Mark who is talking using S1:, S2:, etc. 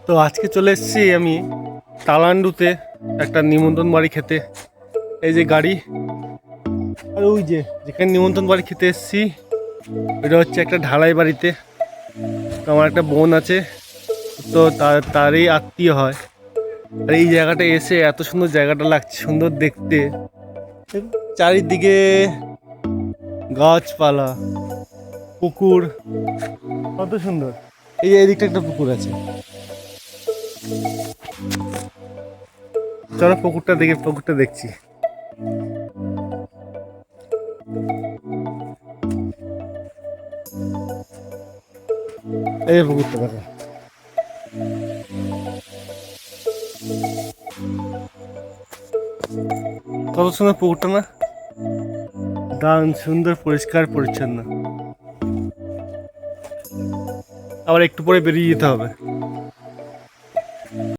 S1: তো আজকে চলে এসেছি আমি তালান্ডুতে একটা নিমন্ত্রণ বাড়ি খেতে। এই যে গাড়ি, আর ওই যে যেখানে নিমন্ত্রণ বাড়ি খেতে এসেছি এটা হচ্ছে একটা ঢালাই বাড়িতে। তো আমার একটা বোন আছে, তো তারই আত্মীয় হয়। আর এই জায়গাটা এসে এত সুন্দর জায়গাটা লাগছে, সুন্দর দেখতে। চারিদিকে গাছপালা, পুকুর, কত সুন্দর। এই যে এদিকটা একটা পুকুর আছে, চলো পুকুরটা দেখছি। এই পুকুরটা দেখো, কত সুন্দর পুকুরটা না, দারুণ সুন্দর, পরিষ্কার পরিচ্ছন্ন। আবার একটু পরে বেরিয়ে যেতে হবে।